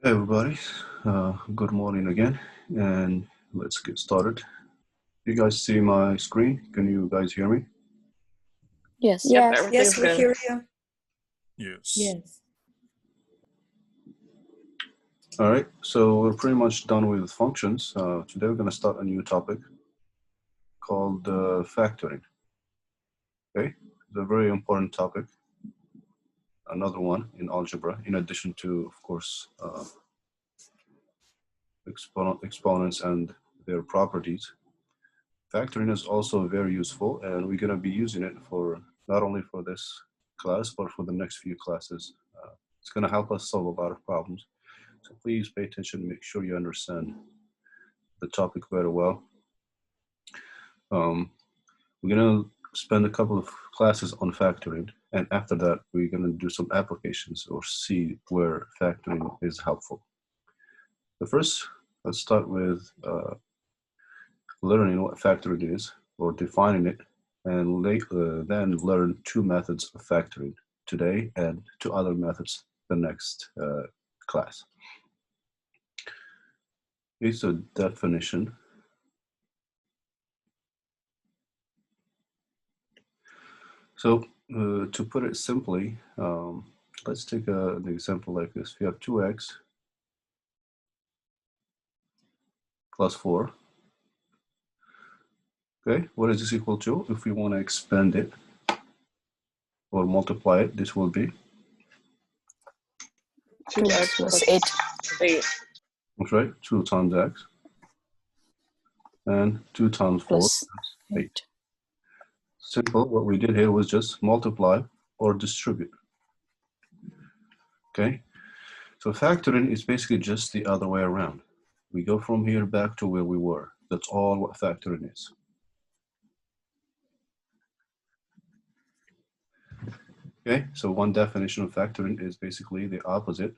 Hey everybody, good morning again, and let's get started. You guys see my screen? Can you guys hear me? Yes. Yep, Yes. everything's Yes, we good. hear you. Yes. Yes. All right, so we're pretty much done with functions. Today we're going to start a new topic called factoring. Okay, it's a very important topic, another one in algebra, in addition to, of course, exponents and their properties. Factoring is also very useful, and we're going to be using it for not only for this class, but for the next few classes. It's going to help us solve a lot of problems. So please pay attention, make sure you understand the topic very well. We're going to spend a couple of classes on factoring, and after that, we're going to do some applications or see where factoring is helpful. But first, let's start with learning what factoring is, or defining it, and then learn two methods of factoring today and two other methods the next class. Here's a definition. So to put it simply, let's take an example like this. If you have 2x plus 4, okay, what is this equal to? If we want to expand it or multiply it, this will be 2x plus 8. 8. that's right, 2 times x, and 2 times 4, Plus 8. Simple. What we did here was just multiply or distribute. Okay, so factoring is basically just the other way around. We go from here back to where we were. That's all what factoring is. Okay, so one definition of factoring is basically the opposite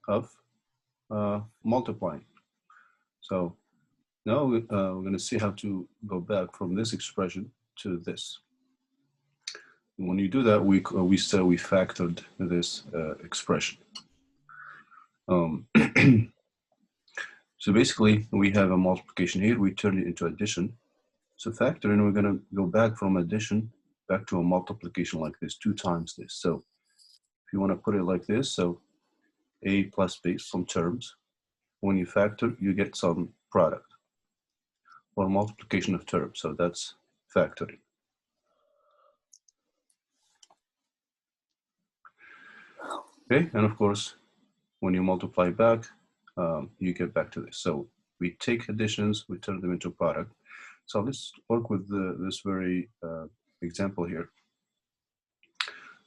of multiplying. So now we're going to see how to go back from this expression to this. When you do that, we say we factored this expression. So basically, we have a multiplication here. We turn it into addition. So factoring, we're going to go back from addition back to a multiplication like this, 2 times this. So if you want to put it like this, so a plus b, some terms. When you factor, you get some product or multiplication of terms. So that's factoring. Okay, and of course, when you multiply back, you get back to this. So we take additions, we turn them into product. So let's work with this very example here.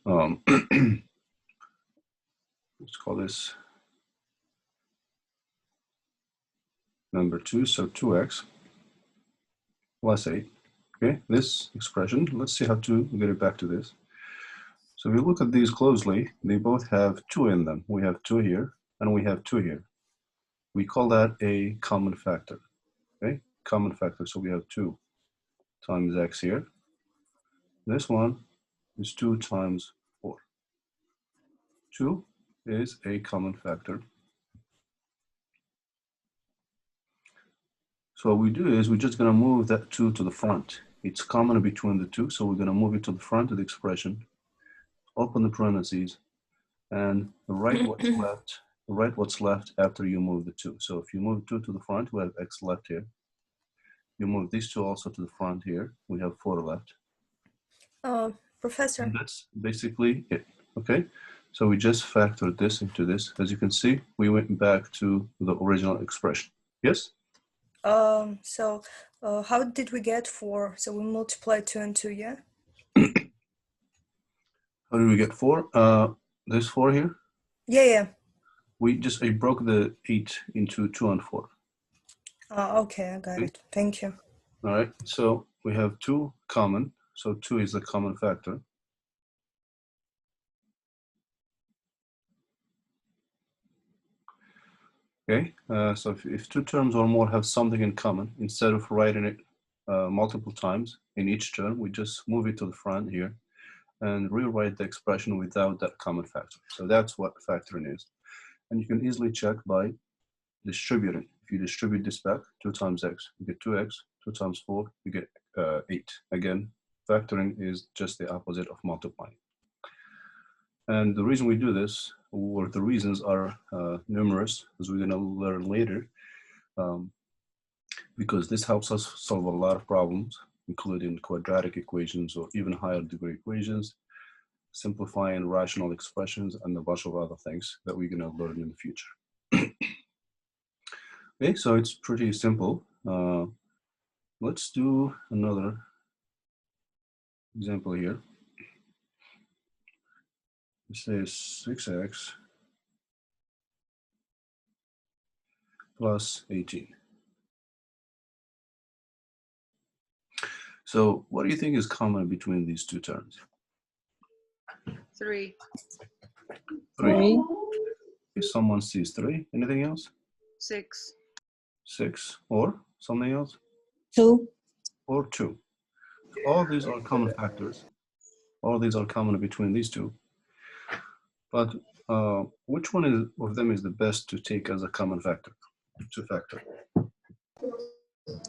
Let's call this number 2, so 2x plus 8. Okay, this expression, let's see how to get it back to this. So if you look at these closely, they both have 2 in them. We have 2 here, and we have 2 here. We call that a common factor, okay? Common factor, so we have 2 times x here. This one is 2 times 4. 2 is a common factor. So what we do is we're just going to move that 2 to the front. It's common between the two, so we're going to move it to the front of the expression, open the parentheses, and write what's left after you move the 2. So if you move 2 to the front, we have x left here. You move these 2 also to the front here, we have 4 left. Professor. And that's basically it, okay? So we just factored this into this. As you can see, we went back to the original expression. Yes? So how did we get 4? So we multiplied 2 and 2, yeah? How did we get 4? There's 4 here? Yeah. I broke the 8 into 2 and 4. Okay, I got it. Thank you. All right, so we have 2 common. So 2 is the common factor. Okay, so if 2 terms or more have something in common, instead of writing it multiple times in each term, we just move it to the front here and rewrite the expression without that common factor. So that's what factoring is. And you can easily check by distributing. If you distribute this back, 2 times x, you get 2x, 2 times 4, you get 8. Again, factoring is just the opposite of multiplying. And the reason we do this, or the reasons are numerous, as we're going to learn later, because this helps us solve a lot of problems, including quadratic equations or even higher degree equations, simplifying rational expressions, and a bunch of other things that we're going to learn in the future. Okay, so it's pretty simple. Let's do another example here. This is 6x plus 18. So what do you think is common between these two terms? 3. 3. If someone sees 3, anything else? 6. 6, or something else? 2. Or 2. All these are common factors. All these are common between these two. But which one of them is the best to take as a common factor, to factor? 2.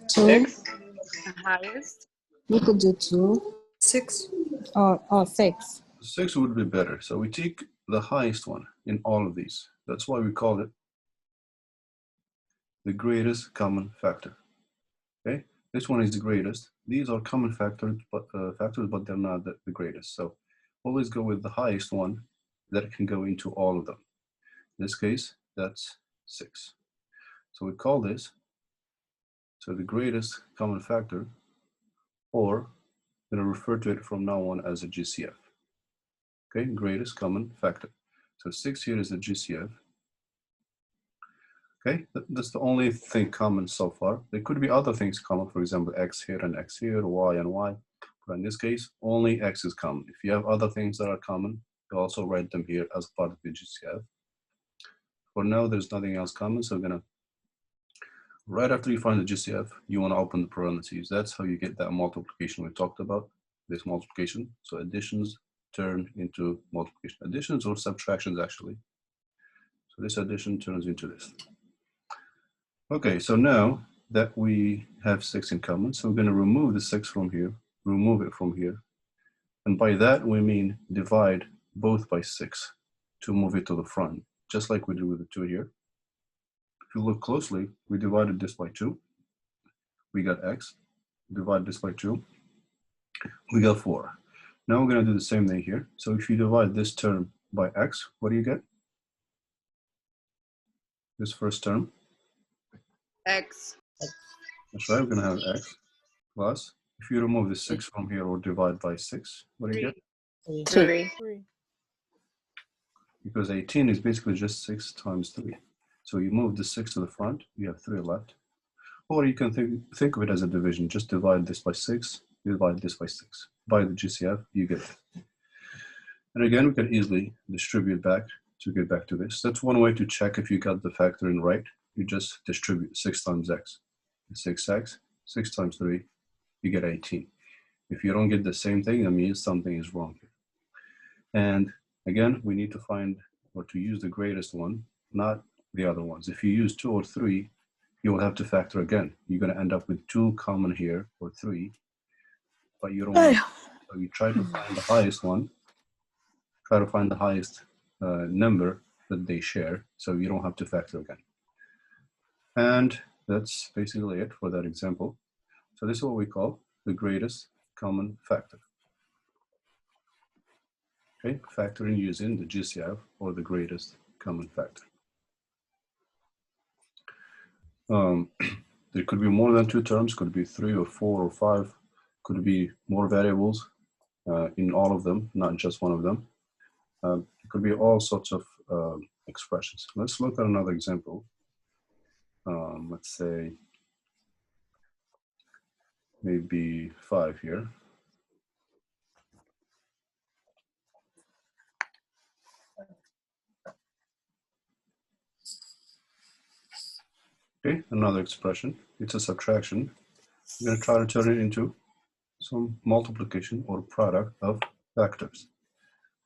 6. The highest. We could do 2 6. or 6. 6 would be better. So we take the highest one in all of these. That's why we call it the greatest common factor. Okay, this one is the greatest. These are common factors, but they're not the greatest. So always go with the highest one that can go into all of them. In this case, that's 6. So we call this, so the greatest common factor, or I'm going to refer to it from now on as a GCF. Okay, greatest common factor. So 6 here is the GCF. Okay, that's the only thing common so far. There could be other things common, for example, x here and x here, y and y. But in this case, only x is common. If you have other things that are common, you also write them here as part of the GCF. For now, there's nothing else common, so we're gonna, right after you find the GCF, you wanna open the parentheses. That's how you get that multiplication we talked about, this multiplication. So additions turn into multiplication. Additions or subtractions, actually. So this addition turns into this. Okay, so now that we have 6 in common, so we're going to remove the 6 from here, remove it from here. And by that, we mean divide both by 6 to move it to the front, just like we did with the 2 here. If you look closely, we divided this by 2. We got x. Divide this by 2. We got 4. Now we're going to do the same thing here. So if you divide this term by x, what do you get? This first term. X. That's right, we're going to have x plus, if you remove the 6 from here or divide by 6, what do you get? 3. Because 18 is basically just 6 times 3. So you move the 6 to the front, you have 3 left. Or you can think of it as a division. Just divide this by 6, divide this by 6. By the GCF, you get it. And again, we can easily distribute back to get back to this. That's one way to check if you got the factoring right. You just distribute 6 times x. 6x, 6 times 3, you get 18. If you don't get the same thing, that means something is wrong here. And again, we need to find or to use the greatest one, not the other ones. If you use 2 or 3, you will have to factor again. You're going to end up with 2 common here or 3, but you don't want to. So you try to find the highest one, try to find the highest number that they share, so you don't have to factor again. And that's basically it for that example. So this is what we call the greatest common factor. Okay, factoring using the GCF or the greatest common factor. There could be more than 2 terms, could be 3 or 4 or 5, could be more variables in all of them, not just one of them. It could be all sorts of expressions. Let's look at another example. Let's say maybe 5 here. Okay, another expression. It's a subtraction. We're going to try to turn it into some multiplication or product of factors.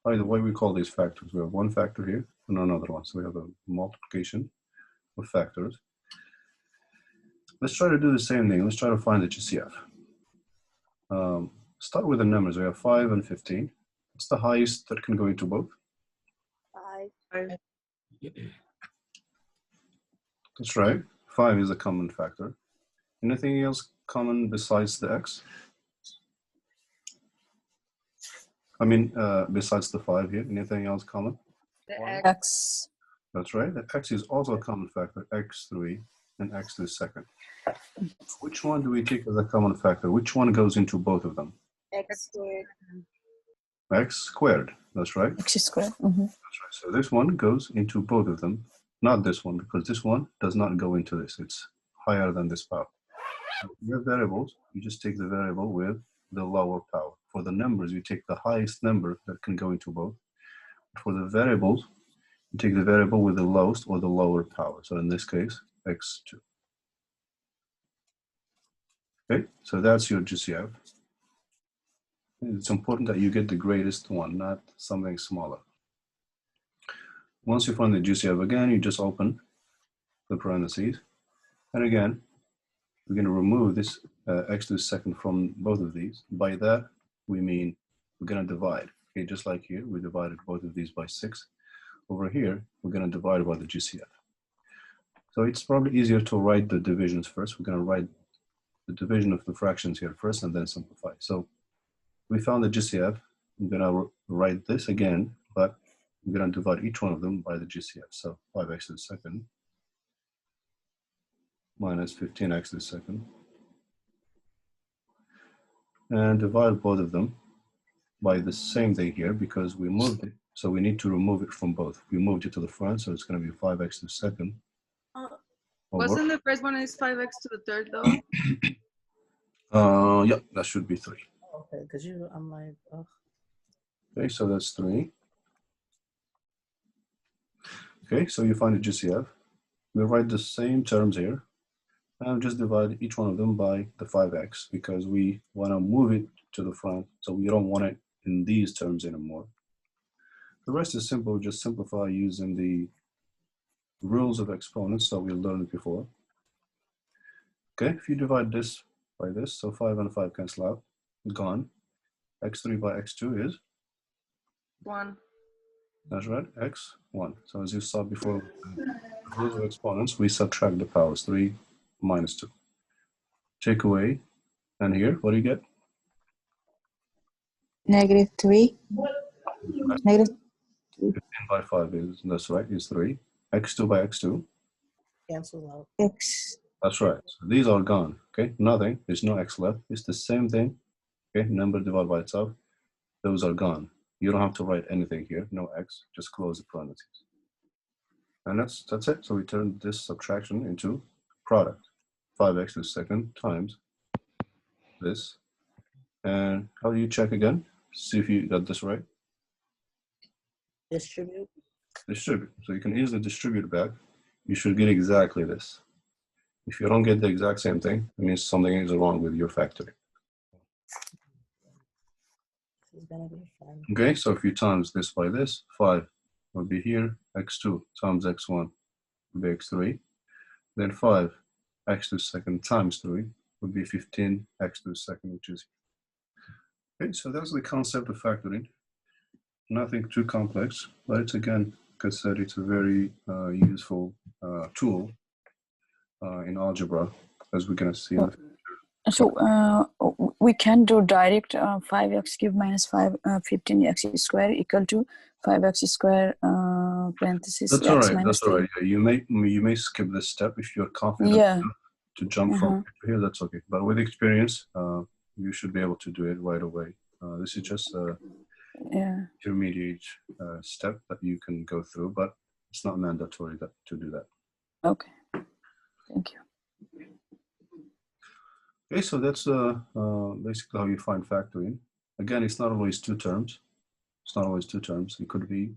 By the way, we call these factors. We have one factor here, and another one. So we have a multiplication of factors. Let's try to do the same thing. Let's try to find the GCF. Start with the numbers. We have 5 and 15. What's the highest that can go into both? 5. That's right. 5 is a common factor. Anything else common besides the x? I mean, besides the 5 here, anything else common? The One. X. X. That's right. The x is also a common factor, x3 and x to the second. Which one do we take as a common factor? Which one goes into both of them? X squared. X squared. That's right. X squared. That's right. So this one goes into both of them, not this one, because this one does not go into this. It's higher than this power. So if you have variables, you just take the variable with the lower power. For the numbers, you take the highest number that can go into both. For the variables, you take the variable with the lowest or the lower power. So in this case, x2. Okay, so that's your GCF. It's important that you get the greatest one, not something smaller. Once you find the GCF again, you just open the parentheses. And again, we're going to remove this x to the second from both of these. By that, we mean we're going to divide. Okay, just like here, we divided both of these by 6. Over here, we're going to divide by the GCF. So it's probably easier to write the divisions first. We're going to write the division of the fractions here first and then simplify. So we found the GCF. I'm going to write this again, but I'm going to divide each one of them by the GCF. So 5x to the second minus 15x to the second. And divide both of them by the same thing here because we moved it. So we need to remove it from both. We moved it to the front, so it's going to be 5x to the second. Wasn't the first one is 5x to the third though? Yeah, that should be 3. Okay, because I'm like, oh. Okay, so that's 3. Okay, so you find the GCF. We write the same terms here. And just divide each one of them by the 5x because we want to move it to the front, so we don't want it in these terms anymore. The rest is simple, just simplify using the rules of exponents that we learned before. Okay, if you divide this by this, so 5 and 5 cancel out, gone. x3 by x2 is? 1. That's right, x1. So as you saw before, the rules of exponents, we subtract the powers, 3 minus 2. Take away, and here, what do you get? -3. Negative 15 by 5 is, that's right, is 3. x2 by x2? Cancel out. X. That's right. So these are gone, okay? Nothing, there's no x left. It's the same thing, okay? Number divided by itself, those are gone. You don't have to write anything here, no x, just close the parentheses. And that's it. So we turn this subtraction into product. 5x to the second times this. And how do you check again? See if you got this right. Distribute. Distribute. So you can easily distribute it back. You should get exactly this. If you don't get the exact same thing, it means something is wrong with your factoring. This is gonna be fun. Okay, so if you times this by this, 5 would be here, x2 times x1 would be x3. Then 5 x to the second times 3 would be 15 x to the second, which is. Okay, so that's the concept of factoring. Nothing too complex, but it's again, like I said, it's a very useful tool in algebra, as we're going to see in the future. So we can do direct 5x cubed minus 15x squared equal to 5x squared parenthesis That's x all right. minus That's all 3. right. Yeah, you may skip this step if you're confident Yeah. enough to jump from here. That's okay. But with experience, you should be able to do it right away. This is just a intermediate step that you can go through, but it's not mandatory to do that. Okay. Thank you. Okay, so that's basically how you find factoring. Again, it's not always 2 terms. It's not always 2 terms. It could be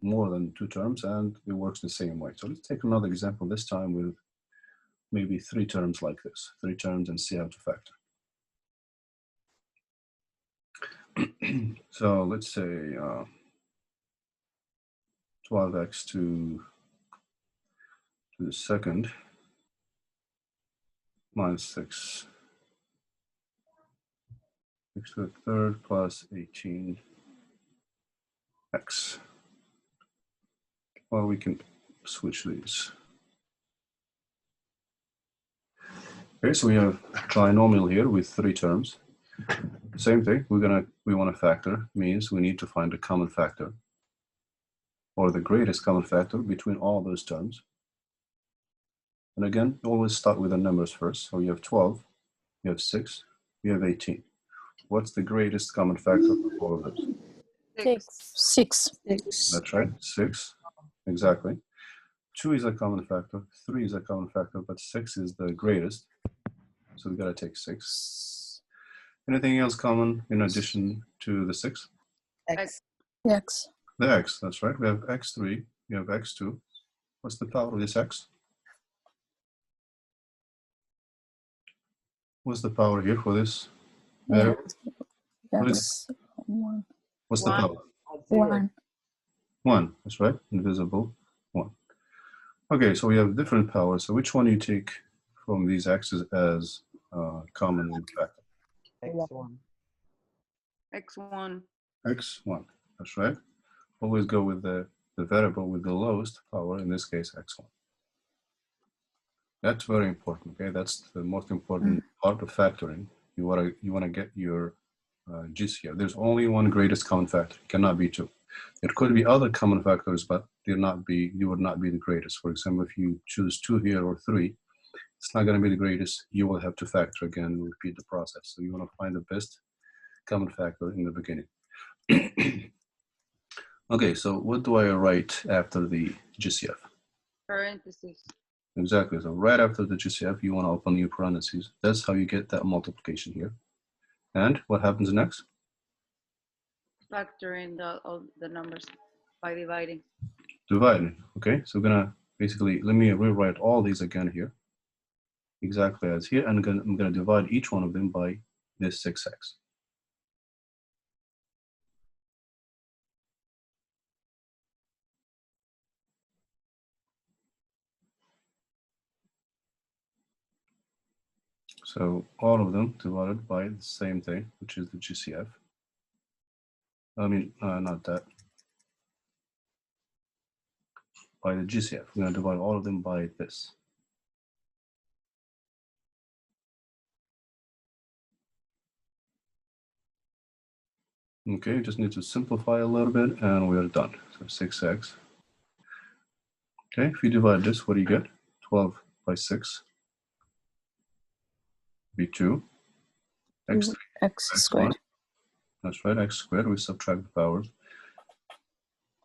more than 2 terms, and it works the same way. So let's take another example, this time with maybe 3 terms like this. 3 terms and see how to factor. So let's say 12x to the second minus 6 x to the third plus 18x. Well, we can switch these. Okay, so we have trinomial here with 3 terms. Same thing, we want to factor, means we need to find a common factor, or the greatest common factor between all those terms. And again, always start with the numbers first. So you have 12, you have 6, you have 18. What's the greatest common factor of all of those? 6. That's right, 6, exactly. 2 is a common factor, 3 is a common factor, but 6 is the greatest. So we gotta take 6. Anything else common in addition to the 6? X. X. The x, that's right. We have x3, we have x2. What's the power of this x? What's the power here for this variable? What is X. 1. What's the power? 1. 1, that's right. Invisible 1. Okay, so we have different powers. So which one you take from these x's as common factor? X1. X1. X1, that's right. Always go with the variable with the lowest power, in this case x1. That's very important, okay? That's the most important part of factoring. You wanna get your GCF. There's only one greatest common factor. It cannot be 2. There could be other common factors, but you would not be the greatest. For example, if you choose 2 here or 3, it's not going to be the greatest. You will have to factor again and repeat the process. So you want to find the best common factor in the beginning. Okay, so what do I write after the GCF? Parentheses. Exactly. So right after the GCF, you want to open your parentheses. That's how you get that multiplication here. And what happens next? Factor in all the numbers by dividing. Dividing. Okay, so we're gonna basically, let me rewrite all these again here, exactly as here, and I'm gonna divide each one of them by this 6x. So all of them divided by the same thing, which is the GCF. I mean, not that. By the GCF. We're going to divide all of them by this. Okay, just need to simplify a little bit and we are done. So 6x. Okay, if you divide this, what do you get? 12 by 6 be 2. X3. X squared. That's right, x squared. We subtract the powers.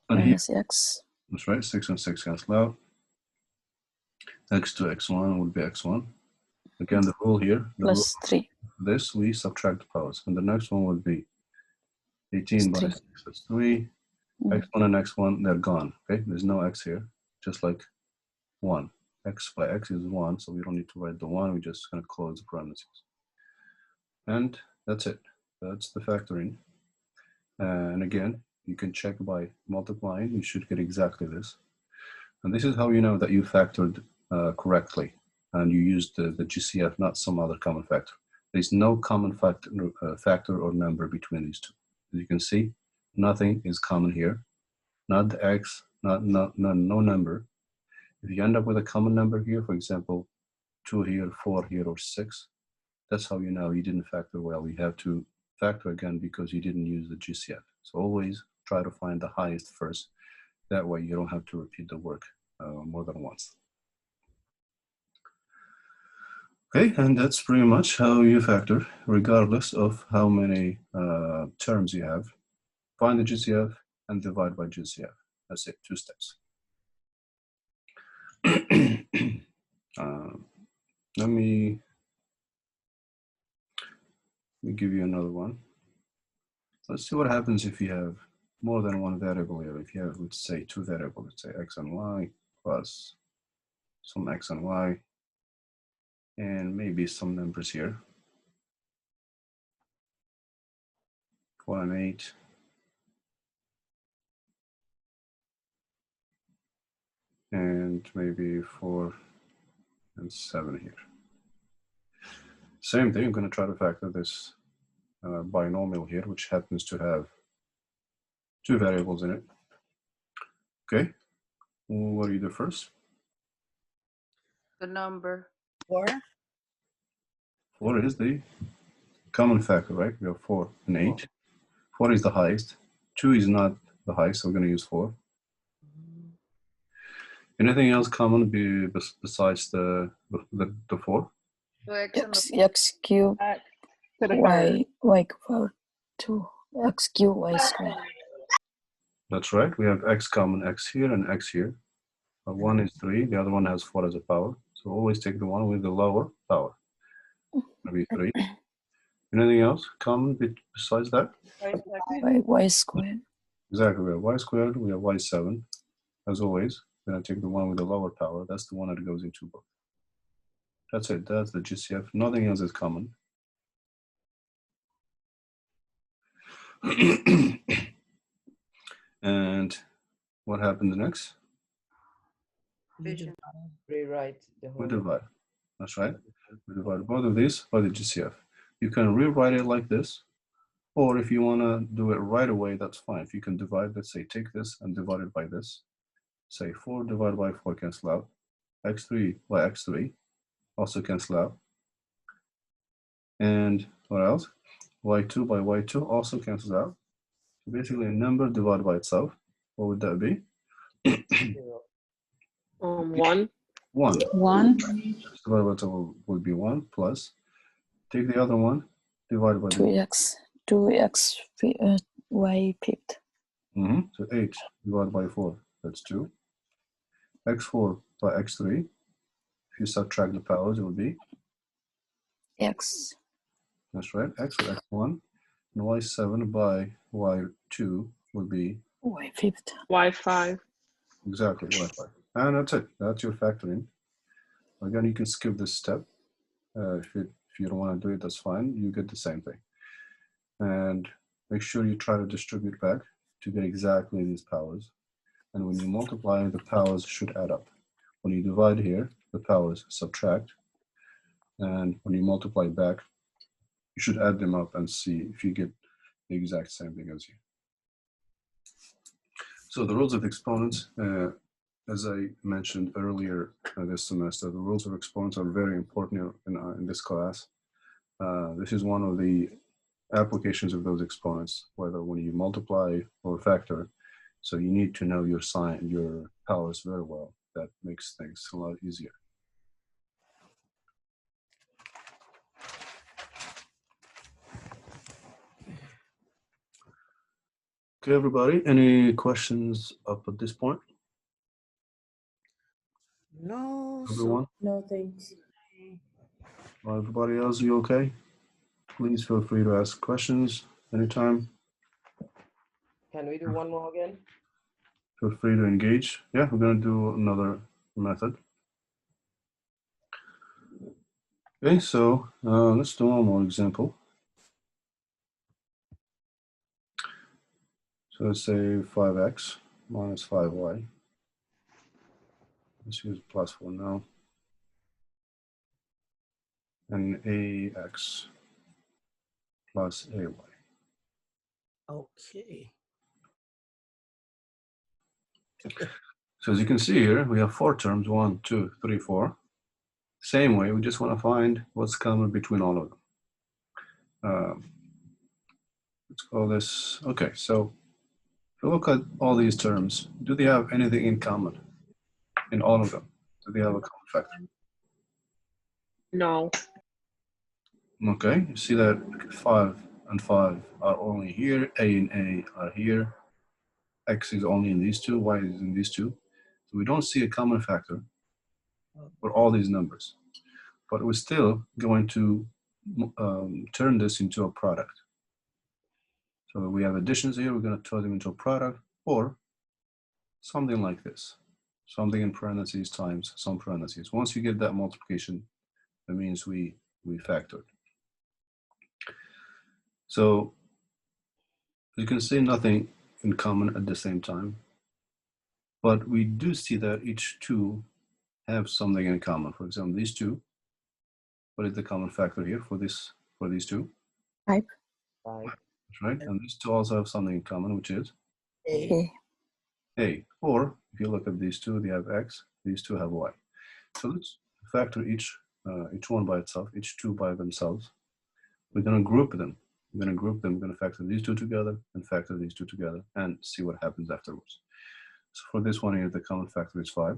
And Minus here, X. that's right, 6 and 6 cancel out. X2, x1 would be x1. Again, the rule here, Plus 3. this, we subtract the powers. And the next one would be 18 by 3. 6, that's 3. X1 and x1, they're gone. Okay, there's no x here, just like 1. X by x is 1, so we don't need to write the 1, we're just going to close the parentheses. And that's it. That's the factoring. And again, you can check by multiplying, you should get exactly this. And this is how you know that you factored correctly and you used the GCF, not some other common factor. There's no common factor or number between these two. As you can see, nothing is common here. Not the x, no number. If you end up with a common number here, for example, 2 here, 4 here, or 6, that's how you know you didn't factor well. You have to factor again because you didn't use the GCF. So always try to find the highest first. That way you don't have to repeat the work more than once. Okay, and that's pretty much how you factor, regardless of how many terms you have. Find the GCF and divide by GCF. That's it, 2 steps. Let me give you another one. Let's see what happens if you have more than one variable here. If you have, let's say, 2 variables, let's say x and y plus some x and y, and maybe some numbers here, 4 and 8. and maybe 4 and 7 here. Same thing, I'm going to try to factor this binomial here, which happens to have 2 variables in it. Okay, what do you do first? The number. 4. 4 is the common factor, right? We have 4 and 8. 4 is the highest. 2 is not the highest, so we're going to use 4. Anything else common besides the 4? 2x and the X cube To the y equal to x cube y squared. That's right. We have x common, x here and x here. One is 3, the other one has 4 as a power. So always take the one with the lower power. Maybe 3. Anything else common besides that? Y squared. Exactly. We have y squared, we have y7. As always, we're going to take the one with the lower power. That's the one that goes into both. That's it. That's the GCF. Nothing else is common. And what happens next? division. Rewrite the We whole. divide. That's right. We divide both of these by the GCF. You can rewrite it like this, or if you want to do it right away, that's fine. If you can divide, let's say, take this and divide it by this. Say 4 divided by 4 cancel out. X3 by X3 also cancel out. And what else? Y2 by Y2 also cancels out. So basically, a number divided by itself. What would that be? 1. 1. 1. Divided by itself would be 1 plus. Take the other one, divided by the 2x y fifth. So 8 divided by 4, that's 2. X4 by X3. If you subtract the powers, it would be, X. that's right, X or X1. And Y7 by Y2 would be Y fifth. Y5. exactly Y5. And that's it. That's your factoring. Again, you can skip this step. If you don't want to do it, that's fine. You get the same thing. And make sure you try to distribute back to get exactly these powers. And when you multiply, the powers should add up. When you divide here, the powers subtract. And when you multiply back, you should add them up and see if you get the exact same thing as here. So the rules of exponents, as I mentioned earlier this semester, the rules of exponents are very important in this class. This is one of the applications of those exponents, whether when you multiply or factor. So you need to know your sign, your powers very well. That makes things a lot easier. Okay, everybody, any questions up at this point? No, Everyone? No, thanks. Everybody else, you okay? Please feel free to ask questions anytime. Can we do one more again? Feel free to engage. Yeah, we're going to do another method. Okay, so let's do one more example. So let's say 5x minus 5y. Let's use plus 4 now. And ax plus ay. Okay. So as you can see here, we have 4 terms, 1, 2, 3, 4. Same way, we just want to find what's common between all of them. Let's call this, okay, so if you look at all these terms, do they have anything in common in all of them? Do they have a common factor? No. Okay, you see that 5 and 5 are only here, a and a are here, x is only in these two, y is in these two. So we don't see a common factor for all these numbers, but we're still going to turn this into a product. So we have additions here, we're going to turn them into a product, or something like this. Something in parentheses times some parentheses. Once you get that multiplication, that means we factored. So you can see nothing in common at the same time. But we do see that each two have something in common. For example, these two, what is the common factor here for these two? 5. 5. That's right. And these two also have something in common, which is A. A. Or if you look at these two, they have X, these two have Y. So let's factor each one by itself, each two by themselves. We're going to group them. We're going to group them. We're going to factor these two together and factor these two together and see what happens afterwards. So for this one here, the common factor is 5.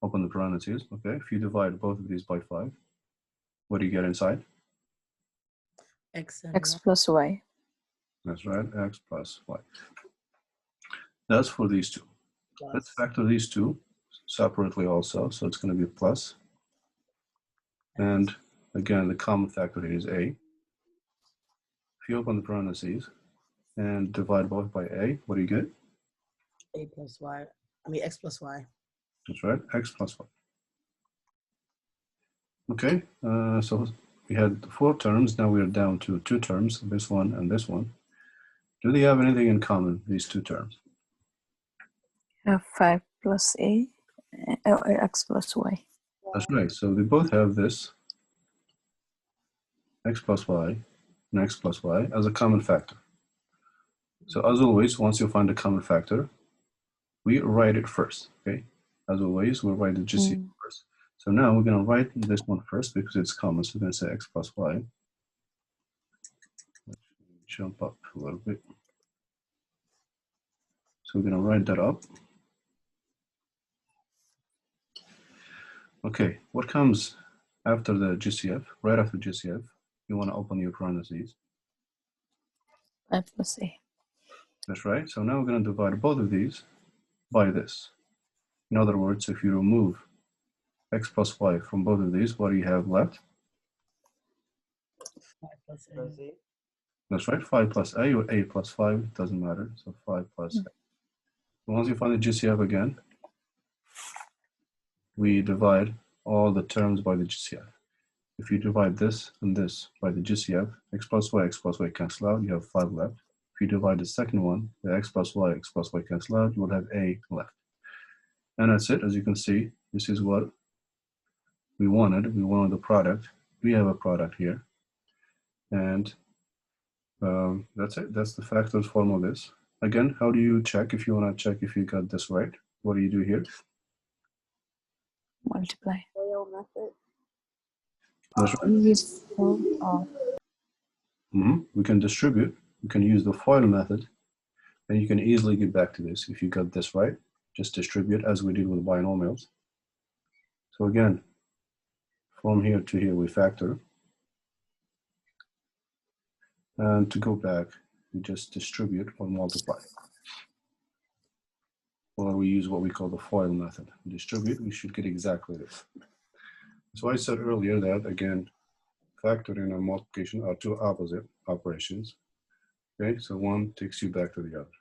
Open the parentheses. Okay, if you divide both of these by 5, what do you get inside? X Plus Y. That's right, X plus Y. That's for these two. Let's factor these two separately also. So it's going to be plus. And again, the common factor here is A. If you open the parentheses and divide both by A, what do you get? A plus Y. I mean, X plus Y. That's right, X plus Y. Okay, so we had 4 terms. Now we're down to 2 terms, this one and this one. Do they have anything in common, these 2 terms? 5 plus A. X plus Y. That's right. So they both have this X plus Y and X plus Y as a common factor. So as always, once you find a common factor, we write it first, okay? As always, we'll write the GCF first. So now we're going to write this one first because it's common. So we're going to say X plus Y. Let's jump up a little bit. So we're going to write that up. Okay, what comes after the GCF? Right after GCF, you want to open your parentheses. 5 plus A. That's right. So now we're going to divide both of these by this. In other words, if you remove X plus Y from both of these, what do you have left? 5 plus A. Plus A. That's right, 5 plus A or A plus 5, it doesn't matter. So 5 plus A. Once you find the GCF again, we divide all the terms by the GCF. If you divide this and this by the GCF, X plus Y cancel out, you have 5 left. If you divide the second one, the X plus Y cancel out, you will have A left. And that's it. As you can see, this is what we wanted. We wanted the product. We have a product here. And that's it. That's the factors form of this. Again, how do you check if you want to check if you got this right? What do you do here? Multiply. That's right. We can distribute. We can use the FOIL method. And you can easily get back to this. If you got this right, just distribute as we did with binomials. So again, from here to here, we factor. And to go back, we just distribute or multiply. Or we use what we call the FOIL method. Distribute, we should get exactly this. So I said earlier that, again, factoring and multiplication are 2 opposite operations. Okay, so one takes you back to the other.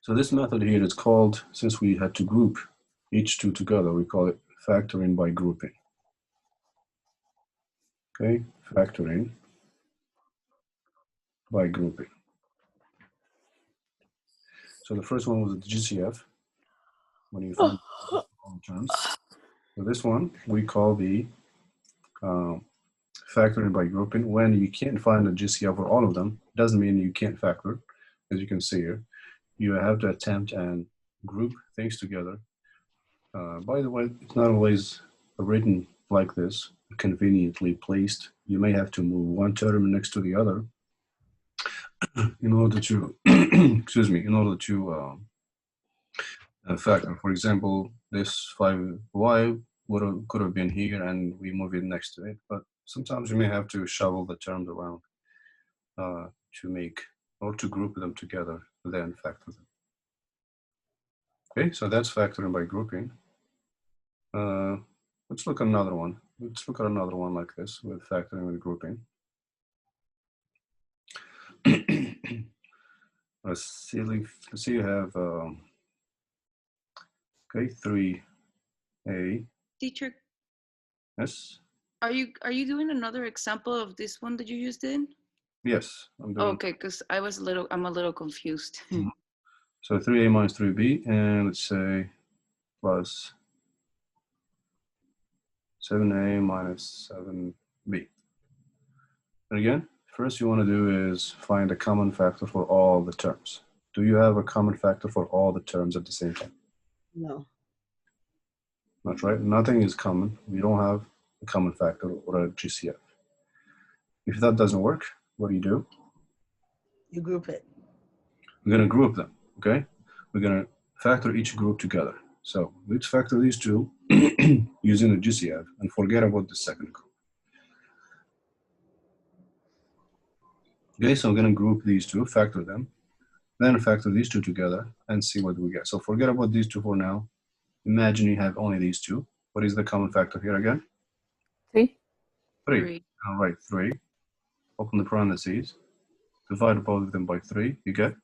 So this method here is called, since we had to group each 2 together, we call it factoring by grouping. Okay, factoring by grouping. So the first one was the GCF, when you find all the terms. So this one we call the factoring by grouping. When you can't find a GCF for all of them, doesn't mean you can't factor. As you can see here, you have to attempt and group things together. By the way, it's not always written like this, conveniently placed. You may have to move one term next to the other in order to, excuse me, in order to factor. For example, this 5y could have been here and we move it next to it, but sometimes you may have to shuffle the terms around to make or to group them together, then factor them. Okay, so that's factoring by grouping. Let's look at another one. Let's look at another one like this with factoring and grouping. Let's see you have okay, 3a. Teacher, Yes. are you doing another example of this one that you used in? Yes, I'm doing. Okay, because I'm a little confused. So 3a minus 3b, and let's say plus 7a minus 7b. And again, first you want to do is find a common factor for all the terms. Do you have a common factor for all the terms at the same time? No. That's right. Nothing is common. We don't have a common factor or a GCF. If that doesn't work, what do? You group it. We're going to group them, okay? We're going to factor each group together. So let's factor these two using the GCF and forget about the second group. Okay, so I'm going to group these two, factor them, then factor these two together and see what we get. So forget about these two for now. Imagine you have only these two. What is the common factor here again? 3. 3. All right, 3. Open the parentheses. Divide both of them by 3. You get?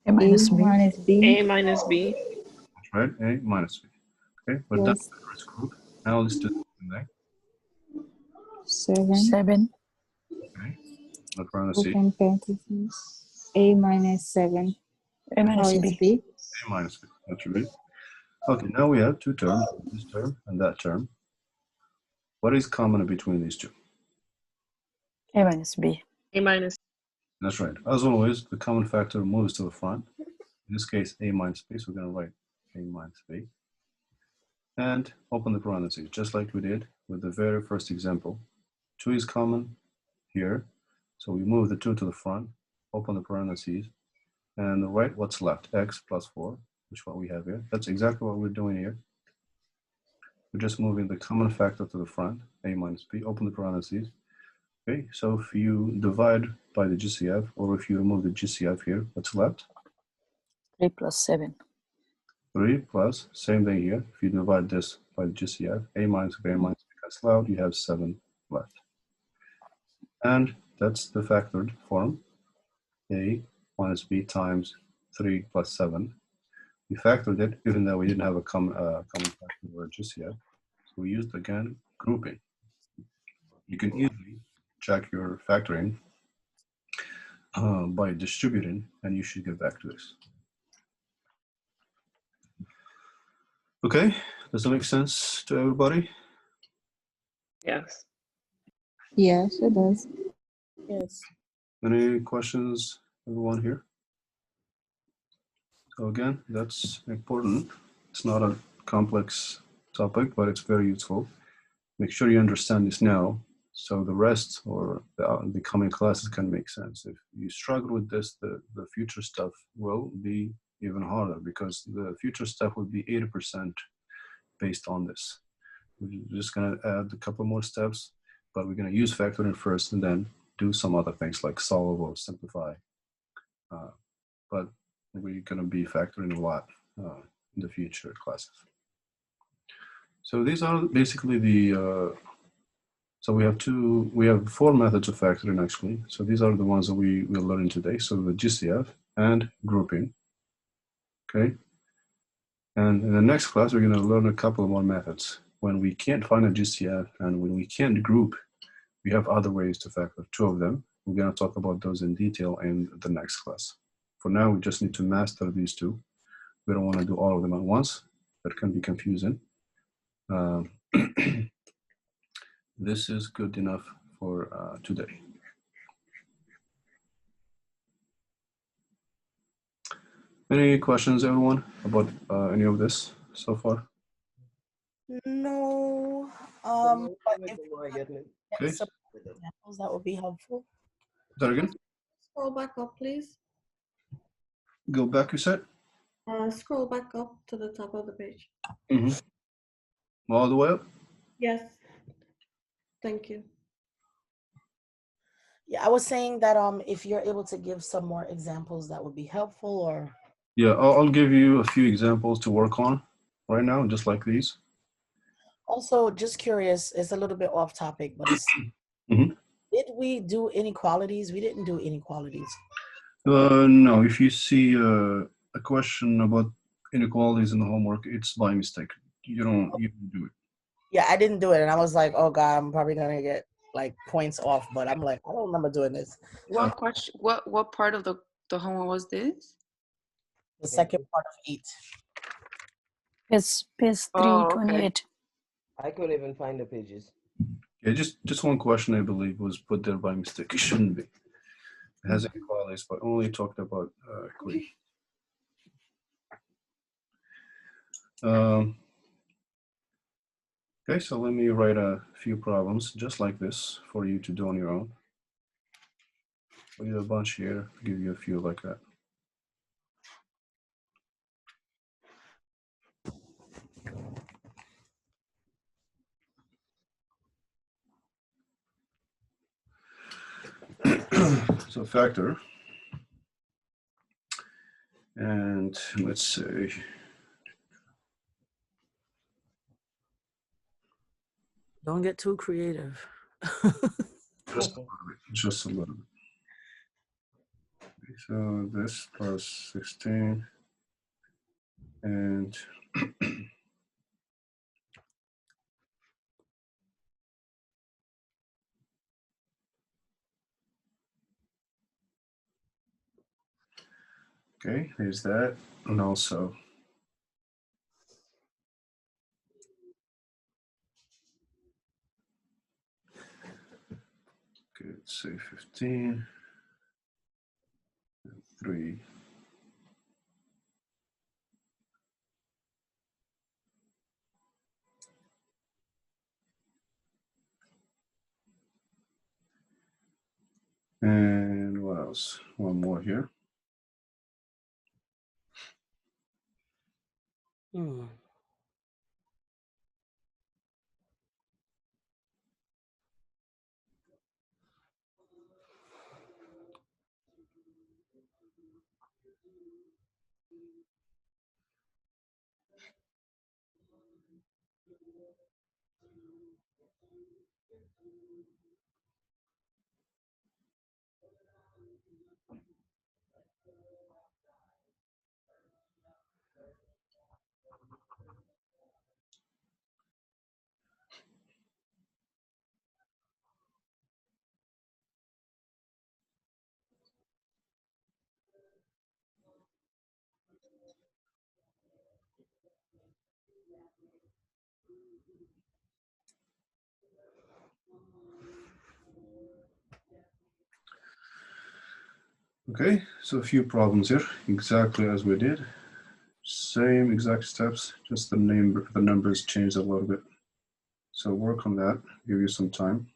A minus b. minus b. A minus B. That's right, A minus B. Okay, we're done with the first group. Now let's do the second thing. 7. 7. Okay, the parentheses. Open parentheses. A minus 7. A minus How is b. b? A minus B. That's right. Okay, now we have two terms, this term and that term. What is common between these two? A minus b. A minus. That's right. As always, the common factor moves to the front. In this case, A minus B, so we're going to write A minus B. And open the parentheses, just like we did with the very first example. 2 is common here, so we move the 2 to the front, open the parentheses, and write what's left, x plus 4, which is what we have here. That's exactly what we're doing here. We're just moving the common factor to the front, A minus B, open the parentheses. Okay, so if you divide by the GCF, or if you remove the GCF here, what's left? 3 plus 7. 3 plus, same thing here. If you divide this by the GCF, A minus B, A minus B cancel out, you have 7 left. And that's the factored form, A minus B times 3 plus 7. We factored it, even though we didn't have a common factor or a GCF. So we used, again, grouping. You can easily check your factoring by distributing, and you should get back to this. Okay, does that make sense to everybody? Yes. Yes, it does. Yes. Any questions, everyone here? So again, that's important. It's not a complex topic, but it's very useful. Make sure you understand this now, so the rest or the coming classes can make sense. If you struggle with this, the future stuff will be even harder, because the future stuff will be 80% based on this. We're just going to add a couple more steps, but we're going to use factoring first and then do some other things like solve or simplify. But we're going to be factoring a lot in the future classes. So these are basically the, so we have 4 methods of factoring actually. So these are the ones that we will learn today. So the GCF and grouping, okay? And in the next class, we're going to learn a couple more methods. When we can't find a GCF and when we can't group, we have other ways to factor, 2 of them. We're going to talk about those in detail in the next class. For now, we just need to master these 2. We don't want to do all of them at once. That can be confusing. This is good enough for today. Any questions, everyone, about any of this so far? No. The But more if the more I get it. Okay. some examples, that would be helpful. That again? Scroll back up, please. Go back, you said? Scroll back up to the top of the page. Mm-hmm. All the way up? Yes. Thank you. Yeah, I was saying that if you're able to give some more examples, that would be helpful. Or Yeah, I'll give you a few examples to work on right now, just like these. also, just curious, it's a little bit off topic, but it's, did we do inequalities? We didn't do inequalities. No, if you see a question about inequalities in the homework, it's by mistake. You don't do it. Yeah, I didn't do it, and I was like, oh God, I'm probably gonna get like points off, but I'm like, I don't remember doing this. What question? What part of the homework was this? The Thank second you. part of 8. Page Oh, okay. 328. I couldn't even find the pages. Yeah, just one question I believe was put there by mistake. It shouldn't be. It has inequalities, but only talked about equity. Okay, so let me write a few problems just like this for you to do on your own. We have a bunch here. I'll give you a few like that. So factor, and let's say Don't get too creative. just a little bit. Okay, so this plus 16 and okay, there's that, and also okay, let's say 15 and 3. And what else? One more here. Hmm. Okay, so a few problems here, exactly as we did. Same exact steps, just the numbers changed a little bit. So work on that, give you some time.